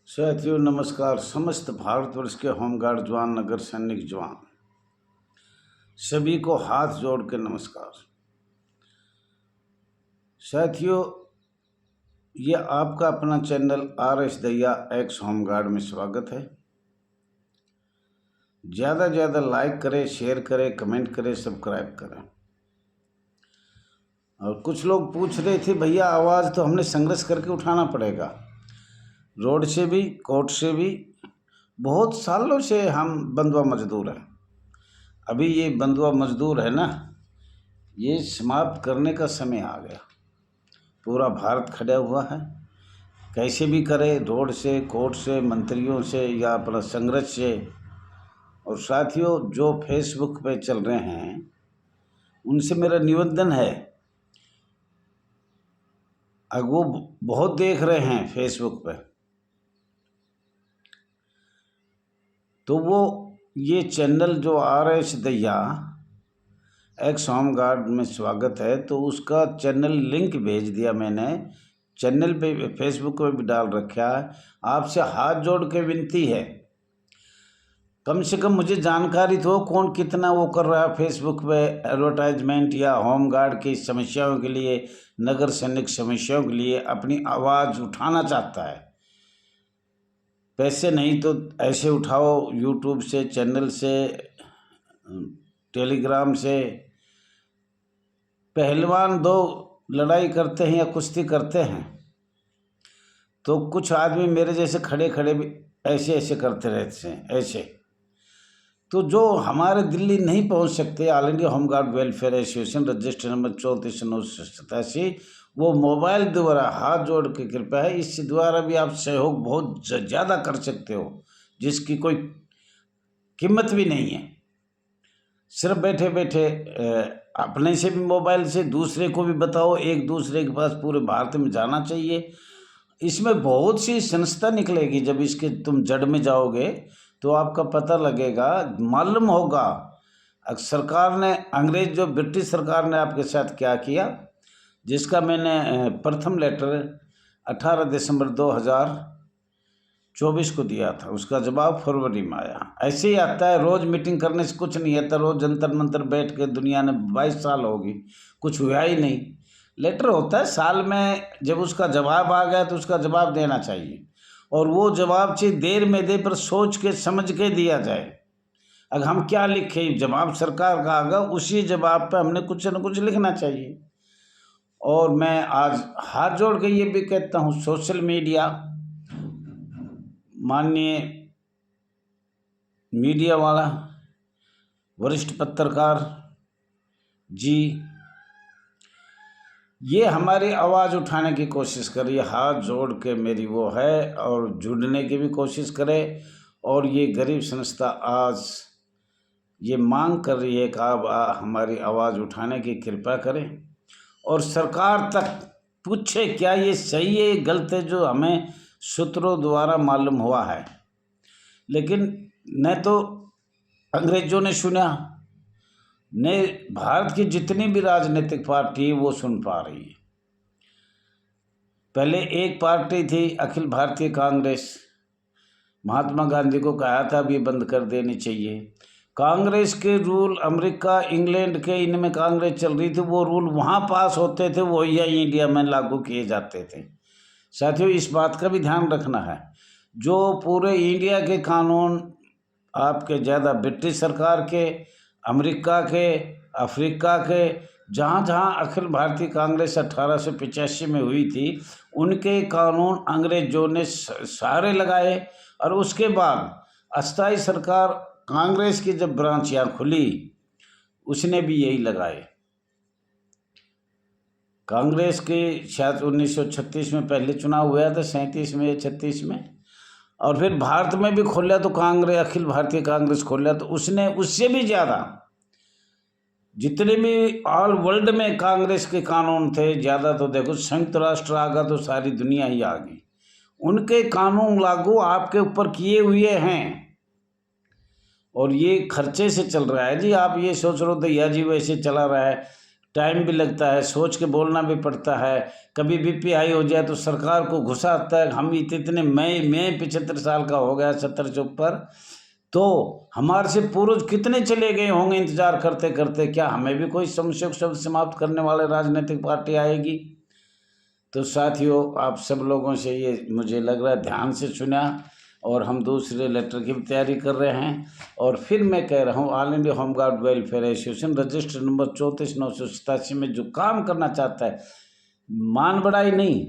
साथियों नमस्कार। समस्त भारतवर्ष के होमगार्ड जवान, नगर सैनिक जवान, सभी को हाथ जोड़ के नमस्कार। साथियों, ये आपका अपना चैनल RS दैया एक्स होमगार्ड में स्वागत है। ज़्यादा ज़्यादा लाइक करें, शेयर करें, कमेंट करें, सब्सक्राइब करें। और कुछ लोग पूछ रहे थे, भैया आवाज़ तो हमने संघर्ष करके उठाना पड़ेगा, रोड से भी, कोर्ट से भी। बहुत सालों से हम बंधुआ मजदूर हैं। अभी ये बंधुआ मजदूर है ना, ये समाप्त करने का समय आ गया। पूरा भारत खड़ा हुआ है, कैसे भी करे, रोड से, कोर्ट से, मंत्रियों से या अपना संघर्ष से। और साथियों, जो फेसबुक पे चल रहे हैं उनसे मेरा निवेदन है, अब वो बहुत देख रहे हैं फेसबुक पे, तो वो ये चैनल जो RS दैया एक्स होमगार्ड में स्वागत है, तो उसका चैनल लिंक भेज दिया मैंने। चैनल पे फेसबुक पे भी डाल रखा है। आपसे हाथ जोड़ के विनती है, कम से कम मुझे जानकारी तो कौन कितना वो कर रहा है फेसबुक पे एडवर्टाइजमेंट या होमगार्ड की समस्याओं के लिए, नगर सैनिक समस्याओं के लिए अपनी आवाज़ उठाना चाहता है। पैसे नहीं तो ऐसे उठाओ, यूट्यूब से, चैनल से, टेलीग्राम से। पहलवान दो लड़ाई करते हैं या कुश्ती करते हैं, तो कुछ आदमी मेरे जैसे खड़े खड़े भी ऐसे ऐसे करते रहते हैं ऐसे। तो जो हमारे दिल्ली नहीं पहुंच सकते, all India home guard welfare association register number 34,987, वो मोबाइल द्वारा हाथ जोड़ के कृपया है, इस द्वारा भी आप सहयोग बहुत ज़्यादा कर सकते हो, जिसकी कोई कीमत भी नहीं है। सिर्फ बैठे बैठे अपने से भी मोबाइल से दूसरे को भी बताओ, एक दूसरे के पास पूरे भारत में जाना चाहिए। इसमें बहुत सी संस्था निकलेगी, जब इसके तुम जड़ में जाओगे तो आपका पता लगेगा, मालूम होगा सरकार ने, अंग्रेज जो ब्रिटिश सरकार ने आपके साथ क्या किया, जिसका मैंने प्रथम लेटर 18 दिसंबर 2024 को दिया था। उसका जवाब फरवरी में आया। ऐसे ही आता है, रोज़ मीटिंग करने से कुछ नहीं आता। रोज़ जंतर मंतर बैठ के दुनिया ने 22 साल होगी, कुछ हुआ ही नहीं। लेटर होता है साल में, जब उसका जवाब आ गया तो उसका जवाब देना चाहिए। और वो जवाब चाहिए देर में दे, पर सोच के समझ के दिया जाए। अगर हम क्या लिखें, जवाब सरकार का आगा, उसी जवाब पे हमने कुछ न कुछ लिखना चाहिए। और मैं आज हाथ जोड़ के ये भी कहता हूँ, सोशल मीडिया, माननीय मीडिया वाला, वरिष्ठ पत्रकार जी, ये हमारी आवाज़ उठाने की कोशिश करिए, हाथ जोड़ के मेरी वो है, और जुड़ने की भी कोशिश करें। और ये गरीब संस्था आज ये मांग कर रही है कि आप हमारी आवाज़ उठाने की कृपा करें और सरकार तक पूछे क्या ये सही है गलत है, जो हमें सूत्रों द्वारा मालूम हुआ है। लेकिन न तो अंग्रेजों ने सुना, ने भारत की जितनी भी राजनीतिक पार्टी वो सुन पा रही है। पहले एक पार्टी थी अखिल भारतीय कांग्रेस, महात्मा गांधी को कहा था अब ये बंद कर देनी चाहिए। कांग्रेस के रूल अमेरिका, इंग्लैंड के, इनमें कांग्रेस चल रही थी, वो रूल वहाँ पास होते थे, वो यही इंडिया में लागू किए जाते थे। साथियों, इस बात का भी ध्यान रखना है, जो पूरे इंडिया के कानून आपके ज़्यादा ब्रिटिश सरकार के, अमेरिका के, अफ्रीका के, जहाँ जहाँ अखिल भारतीय कांग्रेस 1885 में हुई थी, उनके कानून अंग्रेजों ने सारे लगाए। और उसके बाद अस्थाई सरकार कांग्रेस की जब ब्रांच यहाँ खुली, उसने भी यही लगाए। कांग्रेस के शायद 1936 में पहले चुनाव हुआ था, 37 में या 36 में, और फिर भारत में भी खोला तो कांग्रेस, अखिल भारतीय कांग्रेस खोला, तो उसने उससे भी ज़्यादा, जितने भी ऑल वर्ल्ड में कांग्रेस के कानून थे, ज़्यादा तो देखो संयुक्त राष्ट्र आ गया तो सारी दुनिया ही आ गई, उनके कानून लागू आपके ऊपर किए हुए हैं। और ये खर्चे से चल रहा है जी। आप ये सोच रहे हो दैया जी वैसे चला रहा है, टाइम भी लगता है, सोच के बोलना भी पड़ता है। कभी बीपी हाई हो जाए तो सरकार को गुस्सा आता है, हम इतने मैं 75 साल का हो गया, 70 से ऊपर, तो हमारे से पूर्वज कितने चले गए होंगे इंतजार करते करते, क्या हमें भी कोई समस्या को शब्द समाप्त करने वाले राजनीतिक पार्टी आएगी? तो साथियों, आप सब लोगों से ये मुझे लग रहा है ध्यान से सुना, और हम दूसरे लेटर की भी तैयारी कर रहे हैं। और फिर मैं कह रहा हूँ, all India home guard welfare association register number 34,987 में जो काम करना चाहता है, मान बढ़ाई नहीं,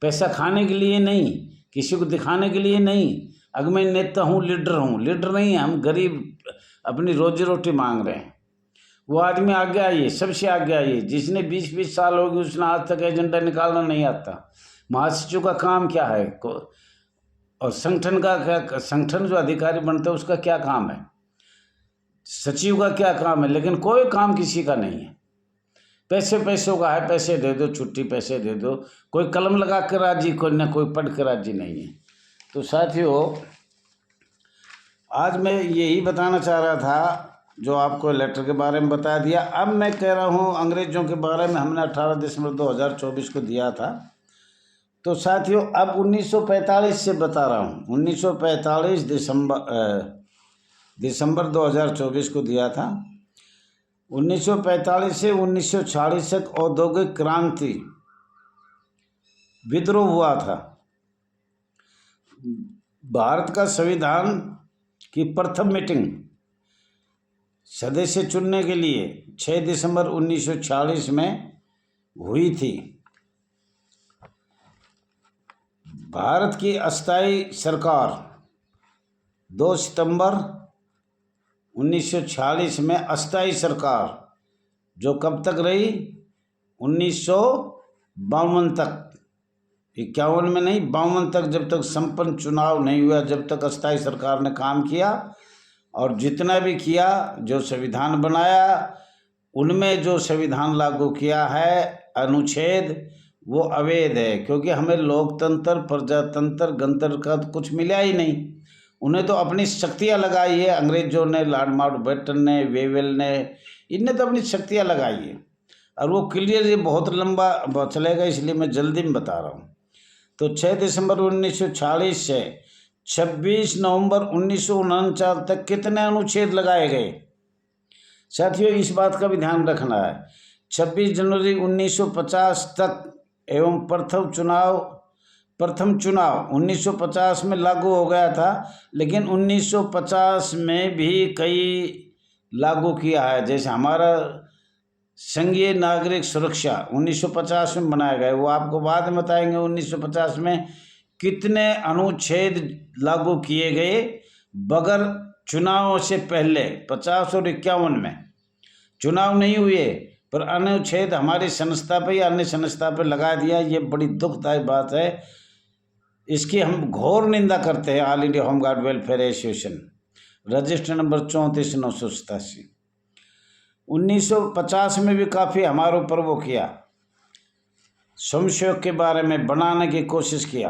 पैसा खाने के लिए नहीं, किसी को दिखाने के लिए नहीं, अगर मैं नेता हूँ, लीडर नहीं, हम गरीब अपनी रोजी रोटी मांग रहे हैं। वो आदमी आगे आइए, सबसे आगे आइए। जिसने 20-20 साल हो गए उसने आज तक एजेंडा निकालना नहीं आता। महासचिव का काम क्या है, और संगठन का क्या, संगठन जो अधिकारी बनता है उसका क्या काम है, सचिव का क्या काम है, लेकिन कोई काम किसी का नहीं है। पैसों का है, पैसे दे दो, छुट्टी पैसे दे दो, कोई कलम लगा कर राजी, कोई ना कोई पढ़ कर राजी नहीं है। तो साथियों, आज मैं यही बताना चाह रहा था, जो आपको लेटर के बारे में बता दिया। अब मैं कह रहा हूँ अंग्रेज़ों के बारे में, हमने 18 दिसंबर 2024 को दिया था। तो साथियों, अब 1945 से बता रहा हूँ। 1945 दिसंबर 2024 को दिया था। 1945 से 1946 तक औद्योगिक क्रांति विद्रोह हुआ था। भारत का संविधान की प्रथम मीटिंग सदस्य चुनने के लिए 6 दिसंबर 1946 में हुई थी। भारत की अस्थायी सरकार 2 सितंबर 1946 में अस्थायी सरकार, जो कब तक रही, 1952 तक, 51 में नहीं, 52 तक, जब तक संपन्न चुनाव नहीं हुआ, जब तक अस्थायी सरकार ने काम किया। और जितना भी किया, जो संविधान बनाया, उनमें जो संविधान लागू किया है अनुच्छेद, वो अवैध है, क्योंकि हमें लोकतंत्र, प्रजातंत्र, गणतंत्र का तो कुछ मिला ही नहीं। उन्हें तो अपनी शक्तियाँ लगाई है, अंग्रेजों ने, लॉर्ड माउंटबेटन ने, वेवेल ने, इनने तो अपनी शक्तियाँ लगाई है। और वो क्लियर, ये बहुत लंबा चलेगा, इसलिए मैं जल्दी में बता रहा हूँ। तो 6 दिसंबर 1946 से 26 नवंबर 1949 तक कितने अनुच्छेद लगाए गए? साथियों, इस बात का भी ध्यान रखना है। 26 जनवरी 1950 तक एवं प्रथम चुनाव 1950 में लागू हो गया था, लेकिन 1950 में भी कई लागू किया है। जैसे हमारा संघीय नागरिक सुरक्षा 1950 में बनाया गया, वो आपको बाद में बताएंगे 1950 में कितने अनुच्छेद लागू किए गए बगैर चुनाव से पहले। 50 और 51 में चुनाव नहीं हुए, पर अनुच्छेद हमारी संस्था पर या अन्य संस्था पर लगा दिया। ये बड़ी दुखदायी बात है, इसकी हम घोर निंदा करते हैं। All India home guard welfare association register number 34,987। 1950 में भी काफ़ी हमारे ऊपर वो किया, स्वयंसेवक के बारे में बनाने की कोशिश किया।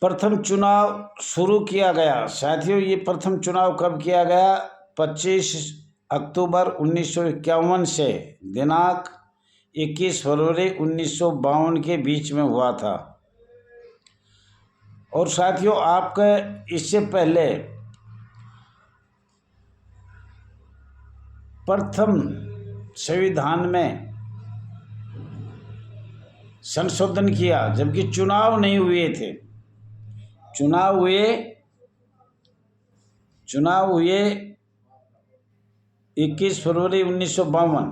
प्रथम चुनाव शुरू किया गया। साथियों, ये प्रथम चुनाव कब किया गया? 25 अक्टूबर 1951 से दिनांक 21 फरवरी 1952 के बीच में हुआ था। और साथियों, आपके इससे पहले प्रथम संविधान में संशोधन किया, जबकि चुनाव नहीं हुए थे। चुनाव हुए 21 फरवरी 1952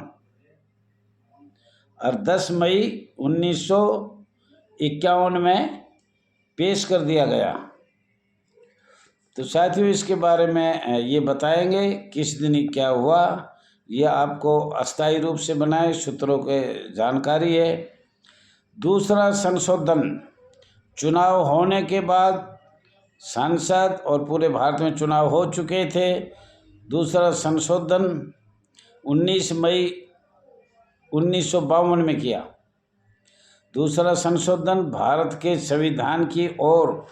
और 10 मई 1951 में पेश कर दिया गया। तो साथियों, इसके बारे में ये बताएंगे किस दिन क्या हुआ। ये आपको अस्थायी रूप से बनाए सूत्रों के जानकारी है। दूसरा संशोधन, चुनाव होने के बाद सांसद और पूरे भारत में चुनाव हो चुके थे। दूसरा संशोधन 19 मई 1952 में किया। दूसरा संशोधन भारत के संविधान की ओर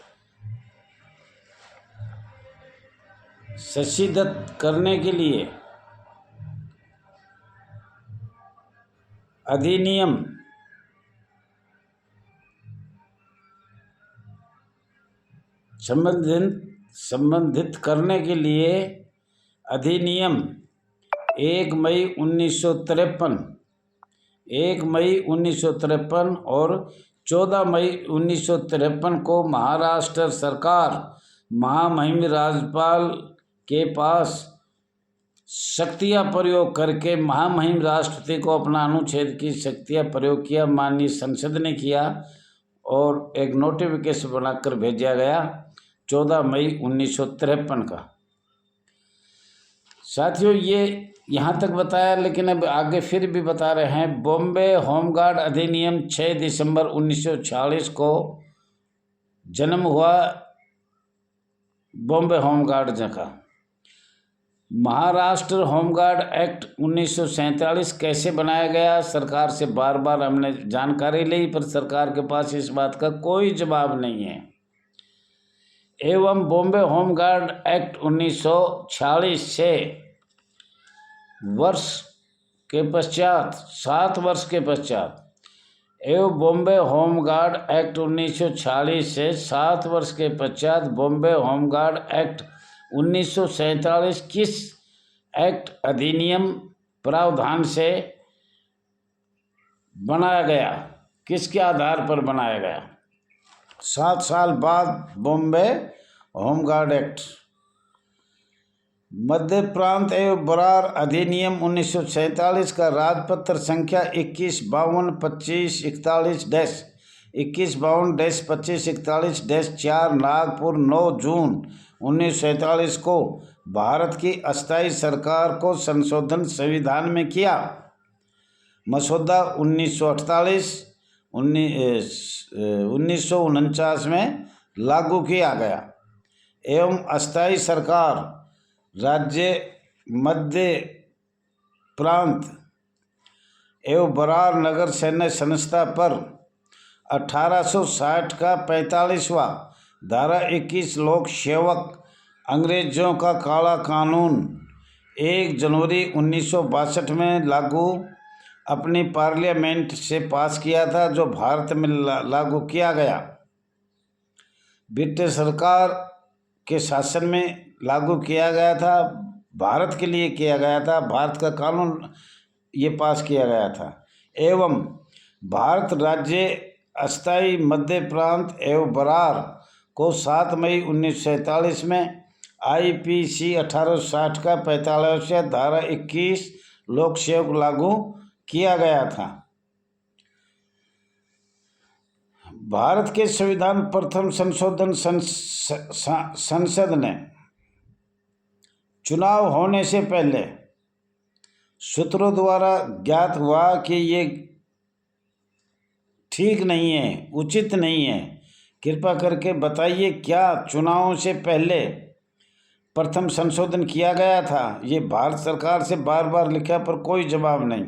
संशोधित करने के लिए अधिनियम संबंधित करने के लिए अधिनियम 1 मई 1953 और 14 मई 1953 को महाराष्ट्र सरकार महामहिम राज्यपाल के पास शक्तियाँ प्रयोग करके महामहिम राष्ट्रपति को अपना अनुच्छेद की शक्तियाँ प्रयोग किया। माननीय संसद ने किया और एक नोटिफिकेशन बनाकर भेजा गया 14 मई 1953 का। साथियों, ये यहाँ तक बताया, लेकिन अब आगे फिर भी बता रहे हैं। बॉम्बे होमगार्ड अधिनियम 6 दिसंबर 1946 को जन्म हुआ बॉम्बे होमगार्ड का। महाराष्ट्र होमगार्ड एक्ट 1947 कैसे बनाया गया? सरकार से बार बार हमने जानकारी ली, पर सरकार के पास इस बात का कोई जवाब नहीं है। एवं बॉम्बे होमगार्ड एक्ट 1946 से 7 वर्ष के पश्चात एवं बॉम्बे होमगार्ड एक्ट 1946 से 7 वर्ष के पश्चात बॉम्बे होमगार्ड एक्ट 1947 किस एक्ट अधिनियम प्रावधान से बनाया गया? किसके आधार पर बनाया गया? 7 साल बाद बॉम्बे होमगार्ड एक्ट। मध्य प्रांत एवं बरार अधिनियम 1947 का राजपत्र संख्या 2152-2541-4 नागपुर 9 जून 1947 को भारत की अस्थायी सरकार को संशोधन संविधान में किया। मसौदा 1949 में लागू किया गया एवं अस्थायी सरकार राज्य मध्य प्रांत एवं बरार नगर सैन्य संस्था पर 1860 का 45वां धारा 21 लोक सेवक अंग्रेजों का काला कानून 1 जनवरी 1962 में लागू अपनी पार्लियामेंट से पास किया था, जो भारत में लागू किया गया। ब्रिटिश सरकार के शासन में लागू किया गया था, भारत के लिए किया गया था, भारत का कानून ये पास किया गया था। एवं भारत राज्य अस्थायी मध्य प्रांत एवं बरार को 7 मई 1947 में IPC 1860 का 45वां धारा 21 लोक सेवक लागू किया गया था। भारत के संविधान प्रथम संशोधन संसद ने चुनाव होने से पहले सूत्रों द्वारा ज्ञात हुआ कि ये ठीक नहीं है, उचित नहीं है। कृपया करके बताइए, क्या चुनावों से पहले प्रथम संशोधन किया गया था? ये भारत सरकार से बार बार लिखा पर कोई जवाब नहीं।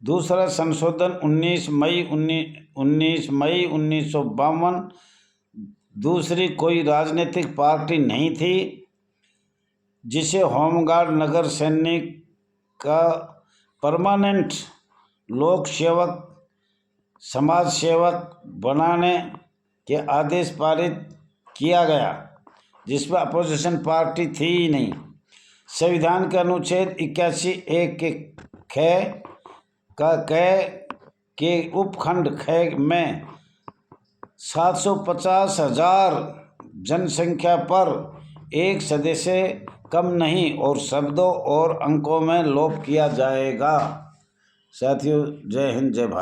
दूसरा संशोधन 19 मई 1952। दूसरी कोई राजनीतिक पार्टी नहीं थी जिसे होमगार्ड नगर सैनिक का परमानेंट लोक सेवक समाज सेवक बनाने के आदेश पारित किया गया, जिसमें अपोजिशन पार्टी थी ही नहीं। संविधान के अनुच्छेद 81(1) के उपखंड ख में 750,000 जनसंख्या पर एक सदस्य कम नहीं और शब्दों और अंकों में लोप किया जाएगा। साथियों, जय हिंद, जय भारत।